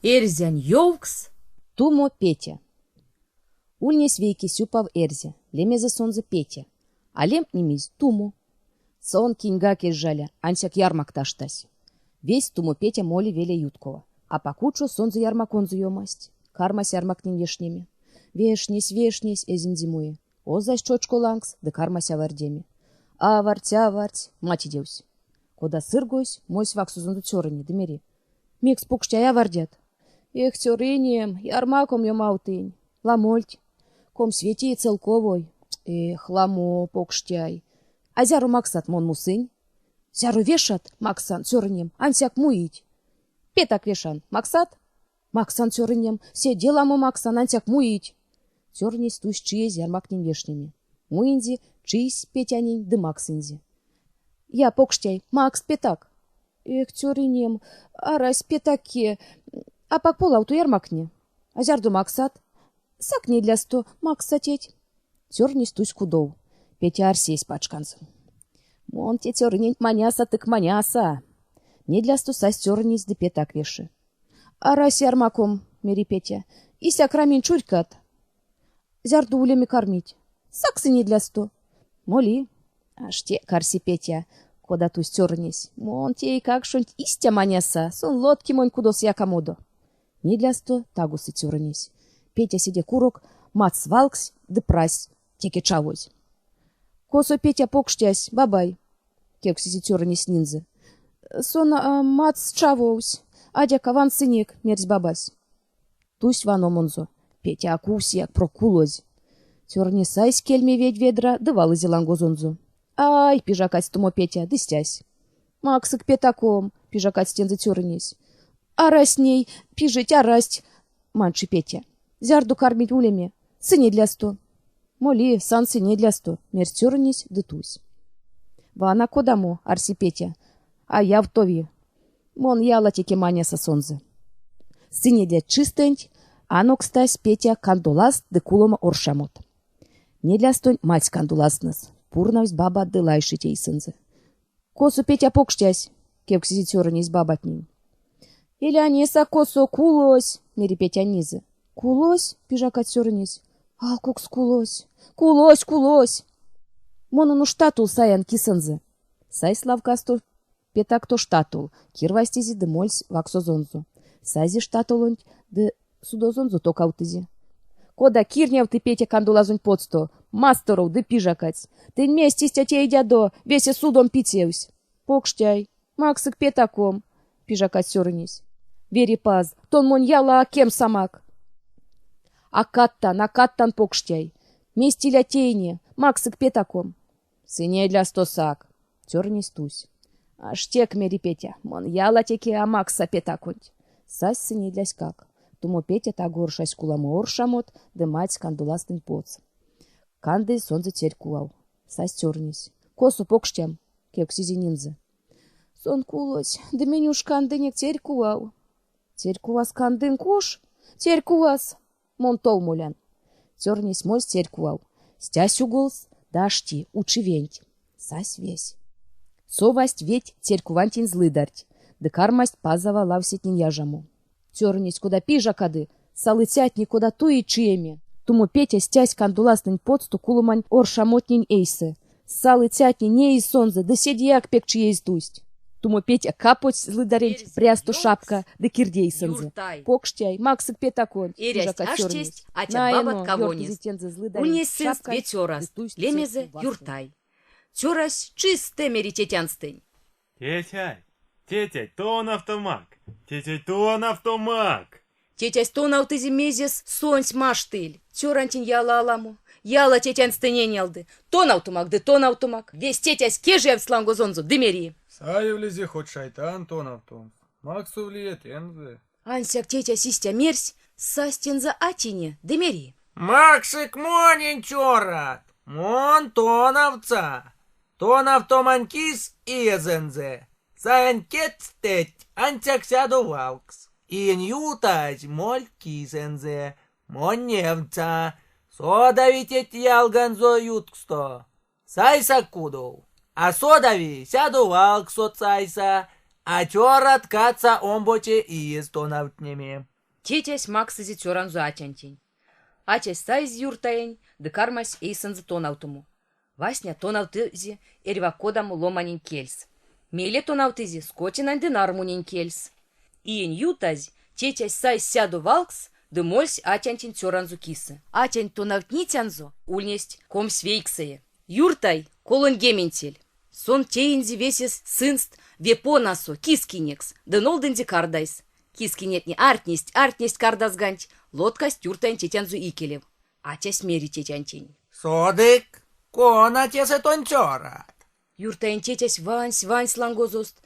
Эрзян ёвкс. Тумо Петя. Ульнес вейки сюпав эрзе, лемезе сонзе Петя. А лем немись Тумо. Сон киньга кежаля, ансяк ярмак таштась. Весь Тумо Петя моли веле юткова. А покучу сонзе ярмаконзу ёмасть. Кармась ярмакнин вешнеми. Вешнесь, эзин зимуе. Озась чочко лангс, да кармась авардеми. Аварть, мать идеусь. Кода сыргойсь, мойсь ваксузунду цёрыни, демери. Мекс пукштяй авардят. Эх, цёрынем, ярмаком ёмаутынь. Ламольть. Ком свете и целковой. Эх, ламо покштяй. А зяру максат мон мусынь. Зяру вешат, максан, цёрынем, ансяк муить. Петак вешан, максат? Максан цёрынем, се деламо максан, ансяк муить. Цёрнись тусь чиез ярмакнин вешнеми. Муинзи, чиз Петянин, да максынзи. Я покштяй, макс петак. Эх, цёрынем, арась петаке. А пак полауту ярмакне. А зярду максат? Сакне для сто, максатеть. Цёрнись тусь кудов. Петя арсесь пачканцы. Мон те цёрынень маняса, тык маняса. Не для сто сась цёрнись да петак веши. Арась ярмаком, мери Петя. Ися крамин чурькат. Зярду улями кормить. Саксы не для сто. Моли. Аж те карси Петя. Кода тусь цёрнись. Мон те и как шонть истя маняса. Сон лодки монь кудос якомодо. Не для сто тагусы цёрнись. Петя сиде курок, мат свалкс, да прась, теке чавось. Косо Петя покштясь, бабай, кексизи цёрнись нинзы. Сон мат счавось, адя каван сынек, мерзь бабась. Тусь вано монзо, Петя акусияк прокулозь. Цёрнисайсь кельме ведь ведра, да валызи лангозонзо. Ай, пижакать тумо Петя, дыстясь. Максык петаком, пижакать стензы цёрнись. Арась ней, пижить арасть, манши Петя. Зярду кормить улями, сыне для сто. Моли, сан сыне для сто, мерзь цёрнись, да тусь. Вана кодамо, арси Петя, а я в тови. Мон яла теке маняса сонзы. Сыне для чистэнть, ано кстась Петя кандуласт да кулома оршамот. Не для стонь мать кандуластнас, пурнавсь баба дылайши тей сынзы. Косу Петя покштясь, кевксизи цёрнись бабатнин. Или анеса косо кулось, мери Петя низы. Кулось, пижака цёрнись. А кокс кулось. Кулось. Монону штатул саян кисынзы. Сай славкасто петак то штатул. Кирвастизи да мольсь ваксозонзу. Сайзи штатулонть да судозонзу то каутызи. Кода кирняв ты Петя кандулазунь подсто. Масторов да пижакать. Ты вместе с тятей дядо весе судом питеусь. Покштяй. Максык петаком. Пижакать цёрнись. Вери паз. Тон монь яла кем самак. А каттан покштяй. Местиля тейне, максык петаком. Сыне для стосак. Цёрнись тусь. Аштек мери Петя, мон яла теке а макса петаконть. Сась сыне длясь как. Тумо Петя тагоршась куламо оршамот, да мать кандуластынь поц. Канды сонзы терь куал. Сась цёрнись. Косу покштям, кексизи нинзы. Сон кулось, да менюш кандынек терь куал. Терь куас кандын кош? Терь куас. Мон тол молян. Цёрнись мольс терь куал. Стясь уголс, дашти, учи венть. Сась весь. Совасть ведь терь кувантин злыдарь. Да кармасть пазава лавсетнин яжаму. Цёрнись куда пижа кады, салыцятни куда ту и чиеми. Тумо Петя стясь кандуластынь подсту кулумань оршамотнин эйсы. Салыцятни не и сонзы, да седьяк пек чиез тусть. Тумо Петя капоть злыдарень, прясту шапка, да кирдей сынзы. Покштяй, максык петакон. Эрясть аштесть, атя бабат кавонис. Ульнес сынст ветёраст, лемезе юртай. Цёрась чисте мери тетянстынь. Тетя, тон автомак. Тетясь тон аутызи мезес сонсь маштыль. Цёрантин яла аламу. Яла тетянстынень ялды. Тон автомак. Весь тетясь кежев слангозонзу, дымери. Саевлизи хоть шайтан тон автом. Максу влиет энзы. Ансяк тетя систя мерсь, састенза атине, дымери. Максик монин чорат. Мон тоновца. Тонавтоманкис иезензе. Саянкетстеть антяк сяду валкс. Ин ютать моль кисензе. Мон немца. Содавитет ялганзо ютксто. Сайса кудов. А содави сяду валкс от сайса. А чорат каца омбоче иез тонавтнеми. Тетясь Максызе тёранзу атянтень. Атясь сайз юртаень, да кармась эйсензы тонавтуму. Васня тонавтызе эрвакодаму ломанень кельс. Меле тонавтызе скотинань да нармунень кельс. Иень ютазь, тетясь сайз сяду валкс, да мольсь атянтень тёранзу кисы. Атянь тонавтнитянзу ульнесть комсь вейксае. Юртай колон гементель. Сон теинзи весес сынст вепонасо кискинекс, да нолдензи кардайс. Кискинетни артнесть кардазганч, лодкасть юртайн тетянзу икелев. Атясь мери тетянтень. Содык, кона тесе тончорат. Юртайн тетясь вансь лангозост.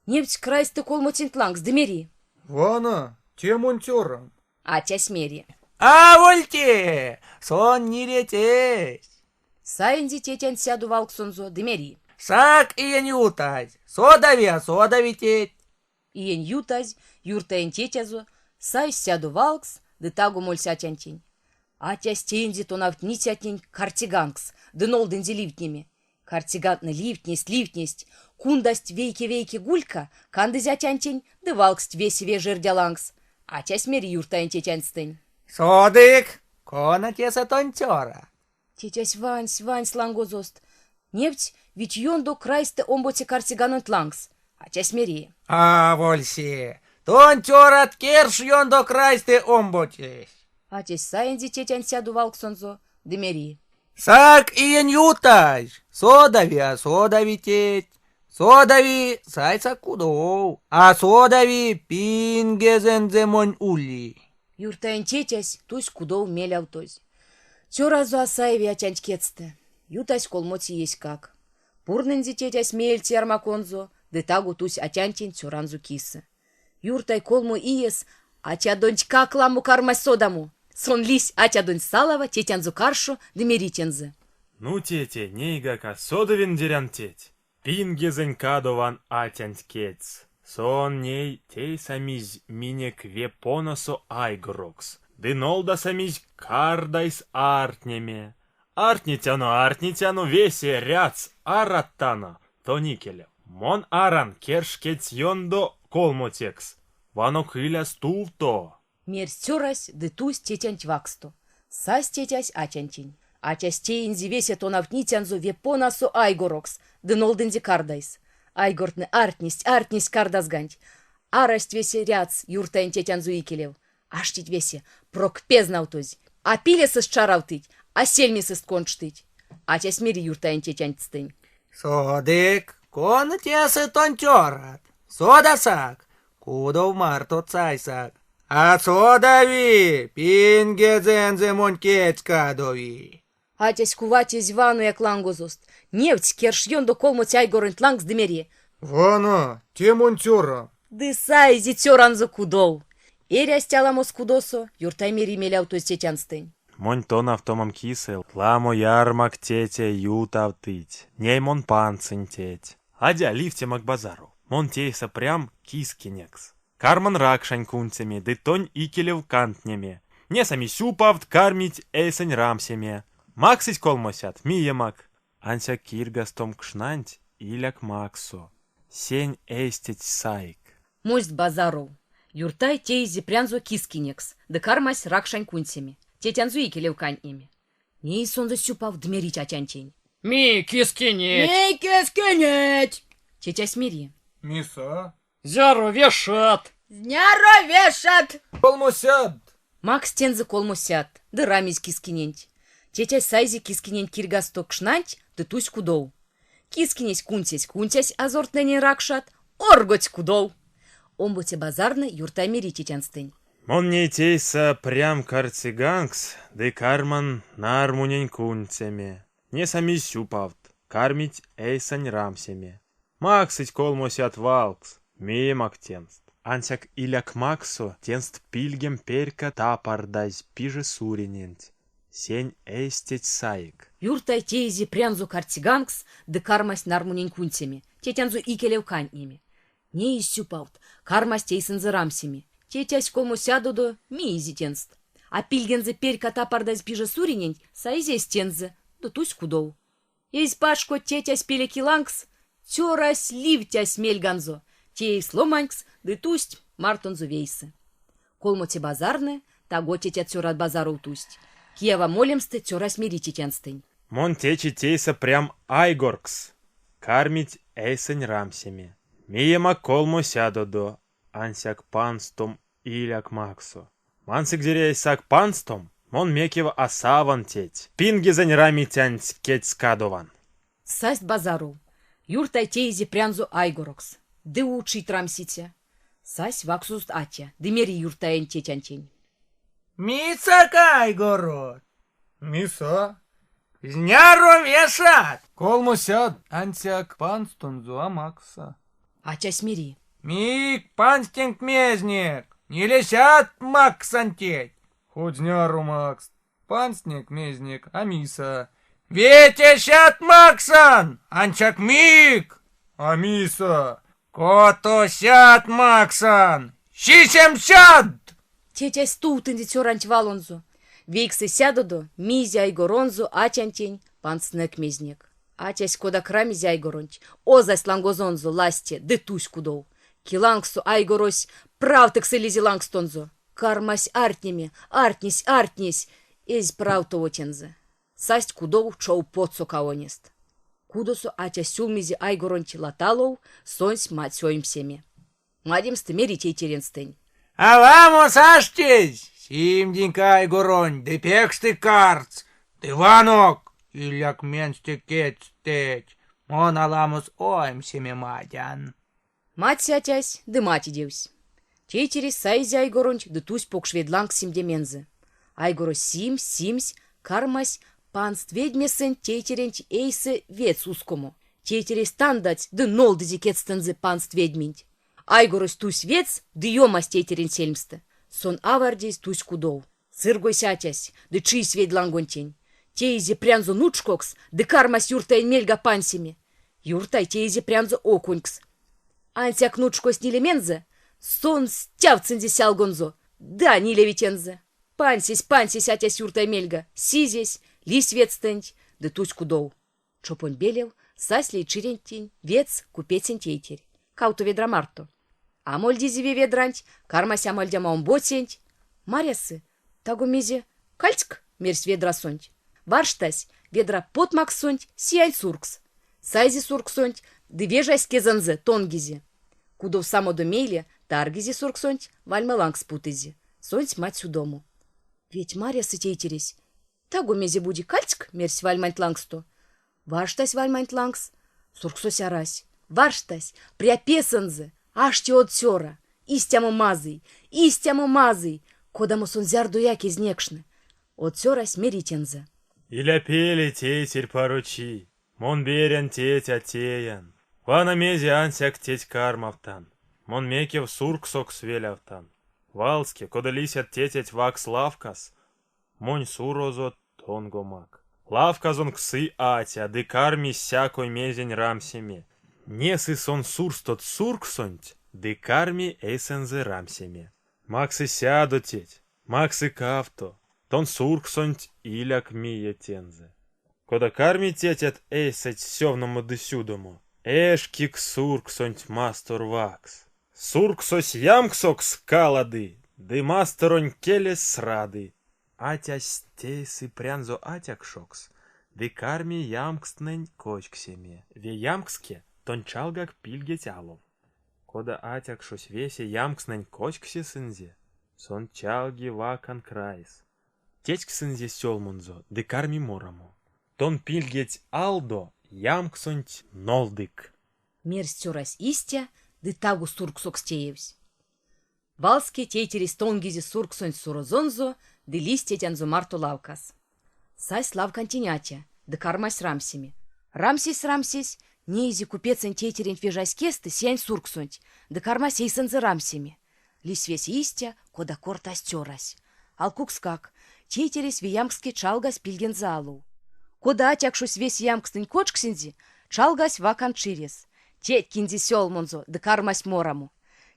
Нефть крайсты колмотинт лангс демери. Вана, тем он тёран. Атясь мери. А вольте, сон не летесь. Сайнзи тетян сяду валксонзо демери. Сак и не утать, содави теть. Иен ютазь, юртайн тетязо, сайз сяду валкс, да тагу мольсь атянтень. Атясь тензи тонавтнитятнень картиганкс, да нолдензи ливтнеми. Картигантны ливтнесть, кундасть вейки гулька, кандызи атянтень, да валкст весеве жердялангс. Атясь мери юртайн тетянстень. Содык, кона тесе тончорат. Тетясь вансь лангозост. Нефть ведь йондо крайсты омботе картиганонт лангс. Атясь мери. А вольсе, тончорат керш йондо крайсте омботесь. Атясь сайнзи тетян сяду валксонзо, демери. Сак и не утать, содави теть. Содави сайса кудоу, а содави пингезензе монь ули. Юртайн тетясь тусь кудов мелявтозь. Тёразу асаеви атянть кетсты. Ютась колмоти есть как. Пурнензи тетясь мельти армаконзо, да тагу тусь атянтень тёранзу кисы. Юртай колмо иес, атядонть как ламу кармась содаму. Сон лись атядонть салава тетянзу каршу да меритензы. Ну, тете, нейгака содовин дерян теть. Пингезен кадован атянть кец. Сон ней тей самизь минек вепоносо айгрокс. Дынолда самизь кардайс артнеме. Артнитяну весе ряц араттана. То никелев. Мон аран кершкец йондо колмотекс. Вано кыля стувто. Мерсь тёрась да тусь тетянть ваксто. Сась тетясь атянтень. Атясь теинзи весе тонавтнитянзу вепоносо айгорокс. Да нолдензи кардайс. Айгортны артнесть кардазганч. Арасть весе ряц юртайн тетянзу икелев. Аштить весе прокпезнавтозь. А пилесыс чаравтыть, а сельмисыс кончтыть. Атясь мери юртайн тетянтстынь. Содык, кона тесе тончорат. Содасак, кудов марто цайсак. А содави пингезензе монь кетькадови. Атясь куватезь вану як лангозост. Нефть керш йондо колмоть айгорынт лангс демери. Вана, тем он тёран. Ды сайзи тёранзо кудов. Эрясь тяламос кудосо, юртай мери мелявтозь тетянстынь. Монь тон автомам кисел, ламо ярмак тете ютавтыть. Ней мон панцинь теть. Адя лифте макбазару. Мон тейса прям кискинекс. Карман ракшань кунцами, ды тонь икелев кантнями. Не сами сюпавт кармить эйсень рамсеме. Максись колмосят, миемак. Анся киргастом кшнанть иляк максо. Сень эстить сайк. Мость базаров. Юртай тейзи прянзо кискинекс, да кармась ракшань кунцами. Тетянзу икелев кантнями. Ней сонза сюпав дмерить атянтень. Ми кискинеть, Эй, кискинеть! Тетясь мери. Миса, зяру вешат. Зняро вешат! полмосяд. Макс тензы колмосят, да рамись кискиненть. Тетясь сайзи кискиненть киргасто кшнанть, да тусь кудов. Кискинесь кунтясь азортнене ракшат, орготь кудов. Омботе базарны юртай мери тетянстынь. Мон не тейса прям карцигангс, ды карман нармунень кунцами. Не сами сюпавт, кармить эйсань рамсеме. Максыть колмосят валкс, миемак тенст. Ансяк иляк максо тенст пильгем перка тапардась пиже суринент. Сень эстеть саик. Юртай тейзи прянзу картиганкс, да кармась нармунень кунцами. Тетянзу икелев кантнями. Не исюпавт, кармась тейсензы рамсеми. Тетясь колмосяду до миизи тенст. А пильгензы перка тапардась пиже суринент, сайзи стензы, да тусь кудов. Ейс пашко тетясь пилеки лангс, тёрась ливтясь мельганзо. Тей сломанькс, да тусть мартонзу вейсы. Колмоте базарны, таго тетя цёрат базару тусть. Киева молемсты цёра смирите тенстынь. Мон течи тейса прям айгоркс. Кармить эйсень рамсеми. Миема колмо сядодо, ансяк панстом иляк максо. Мансик дерейсак панстом, мон мекева асаван теть. Пингизань рами тянь кеть скадован. Састь базару. Юртай тейзи прянзу айгорокс. Ды учить рамсите. Сась ваксуст атя, дымери юртаен тетянтень. Мица кайгород. Миса. Зняру вешат. Колмосяд ансяк панстонзу амакса. Атя смири. Мик панстинг мезник. Не лесят максантеть. Хоть зняру Макс. Панстник, мезник, а миса. Ветесят максан. Анчак мик. А миса. Котосят максан. Сисемсят. Тетя стутынди цёрант валонзу. Вейксы сядодо, мизи айгоронзу атянтень, панснек мезнек. Атясь кода крамизи айгоронть, озась лангозонзу ласте, ды тусь кудоу. Килангсу айгорось, правтыксы лизи лангстонзу. Кармась артнись, эзь правто отензе. Састь кудоу чоу подсо каонест. Кудосу атя сюлмизи айгоронти латалоу, сонсь мать своим семе. Мадимсты меритей теренстынь. Аламус аштесь. Симдин кайгоронь, де пексты карц. Ты ванок. Иляк менсте кетстеть. Мон аламус оем семе мадян. Мать сятясь, да мать идеусь. Тетерис сайзи айгоронч, да тусь покшведланг симдемензе. Айгоро симсь, кармась, панст ведьмесен тетеренч эйсе вец ускому. Тетерис тандать, да нолдызи кетстензе панст ведьминь. Айгорос тусь вец, да ёмас тетерен сельмсте. Сон авардис тусь кудов. Сыргой сятясь, да чий сведлангонтень. Тейзи прянзу нучкокс, да кармась юртай мельга пансими. Юртай тейзи прянзу окунькс. Ансяк нучкос нилемензе, сон стявцензи сялгонзо, да нилевитензе. Пансись, атясь юртай мельга, сизесь, лись ветстэнть, да тусь кудов. Чопонь белел, саслей чирентень, вец купецень тейтерь. Кауту ведра марто. Амоль дизиве ведранť, кармась амоль дямаум ботсенть. Марясы, тагу мезе кальцк мерсь ведра сонть. Варштась, ведра потмак сонть, сияй суркс. Сайзи сурксонть, ды вежась кезанзе, тонгизи. Кудов само до мейле, таргизи сурксонть, вальма лангс путызи. Сонть мать сюдому. Ведь марясы тейтересь. Тагу мезе буди кальцк мерсь вальманть лангсто. Варштась вальманть лангс, сурксось арась. Варштась, пряпесанзе, ашти от сёра, истямо мазый, кодамо сон зярду яки знекшны. От сёра смиритензе. Иля пели тетерь поручи, мон берен теть атеян. Вана мези ансяк теть кармавтан, мон мекев сурксок свелявтан. Валске, кода лисят тетять вакс лавкас, монь сурозо тонгомак. Лавказон ксы атя, ды карми сякой мезень рамсеме. Несы сон сурстот сурксонть, ды карми эйсензе рамсеме. Максы сяду теть, максы кавто, тон сурксонть иляк мие тензе. Кода карми тетят эйсать сёвному дысюдому, эшкик сурксонть мастор вакс. Сурксось ямксокс калады, ды мастеронь келес срады. Атясь тейсы прянзо атякшокс, ды карми ямкстнень кочксеме. Ве ямкске тончалгак пильгеть алов. Кода атякшось весе ямкснень кочксе сынзе, сон чалги вакан крайс. Течк сынзе сёлмунзо, ды карми мораму. Тон пильгеть алдо, ямксонть нолдык. Мерсь сёрась истя, ды тагу сурксокс теевсь. Валске тейтерис тонгизи сурксонть сурозонзо, ды листья тянзо марту лавкас. Сась лавкантинятя, ды кармась рамсими. Рамсись, нейзи купецен тейтерин фежась кесты сянь сурксонть, ды кармась эйсензе рамсими. Лись весь истя, кода кортась тёрась. Алкукскак, тейтерис виямкске чалгас пильген залу. Кода атякшусь весь ямкстынь кочксинзи, чалгас вакан чирес. Теткинзи сёлмонзо, ды кармась мораму.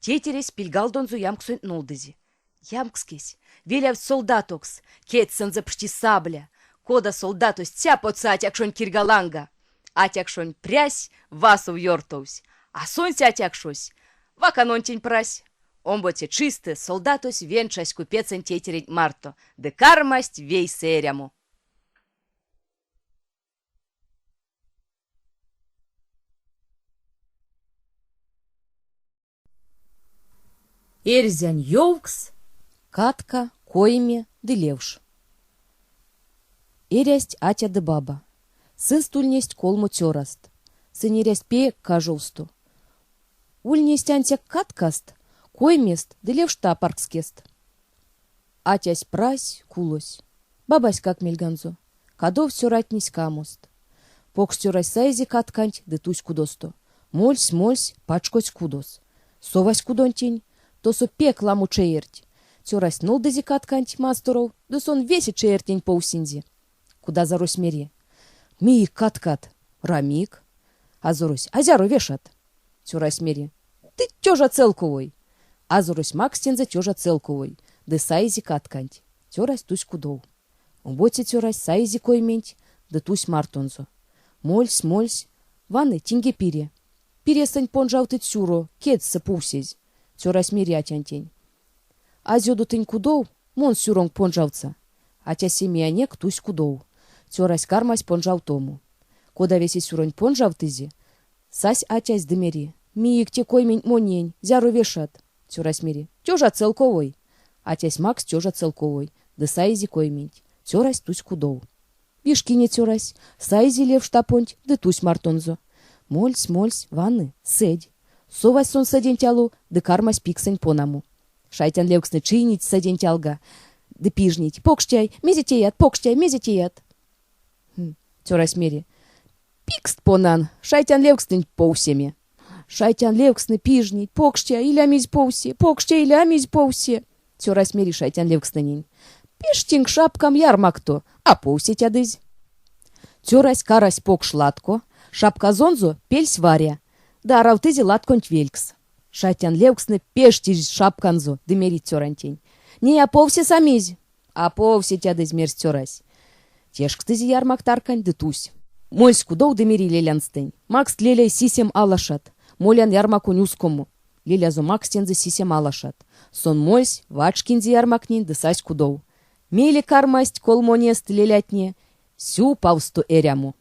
Тейтерис пильгалдонзу ямксонь нолдызи. Ямкскесь, веляв солдатокс, кетсензе пшти сабля. Кода солдатос цяпоца атякшонь киргаланга. Атякшонь прясь, васу йортовсь. А сонься атякшось, ваканонтень прась. Омботе чисты, солдатось венчась купецен тетерень марто, де кармасть вей серяму. Эрзянь ёвкс, Катка, койме, да левш. Эрясть атя да баба. Сын стульнесть колму тёраст. Сынерясть пеек кажулсту. Ульнесть антяк каткаст, коймест да левшта паркскест. Атясь прась, кулось. Бабась как мельганзо. Кадов сёратнись камост. Покс тёрась сайзи катканть да тусь кудосто. Мольсь, пачкось кудос. Совась кудонтень, то со пекламу чеерть. Тёрась нолдези катканть масторов, да сон весит чеертень поусинзи. Куда зарось мере? Ми каткат, рамик. Азорось, азяру вешат. Тёрась мере. Ты тёжа целковой. Азорось макстензе тёжа целковой. Да сайзи катканть. Тёрась тусь кудов. Умботе тёрась сайзи койменть, да тусь мартонзо. Мольсь, ванны тинге пире. Перестань понжав ты цюро, кедса пусезь. Тёрась мере атянтень. Азёду тынь кудов, мон сюронг понжавца. Атя семьянек тусь кудов. Тёрась кармась понжав тому. Кода веси сюронь понжав тызи, сась атясь дымери. Миик те коймень монень, зяру вешат. Тёрась мере. Тёжа целковой. Атясь макс тёжа целковой. Да сайзи коймень. Тёрась тусь кудов. Вишкине тёрась. Сайзи лев штапонть, да тусь мартонзо. Мольсь, ванны, седь. Совась сон садентялу, да кармась пиксень понаму. Шайтян левксны чинить садентялга. Да пижнить. Покштяй, мезетеят. Тёрась мере. Пикст понан, шайтян левкснень поусеме. Шайтян левксны пижнить, покштя и лямизь поусе. Тёрась мере шайтян левкснынень. Пештинг шапкам ярмакто, а поусе тядызь. Тёрась карась покш латко, шапка зонзо пельсь варя. Да равтызи латконть велькс. Шайтян левксны пештиж шапканзо, дымерит тёрантень. Не аповсе самизь. Аповсе тядызь мерз тёрась. Тешкстызи ярмак таркань да тусь. Мольсь кудов дымери лелянстень. Макс леляй сисем алашат. Молян ярмаку нюскому. Лелязо макстензе сисем алашат. Сон мольсь, вачкинзи ярмакнин да сась кудов. Мели кармасть колмонест лелятне. Сю павсту эряму.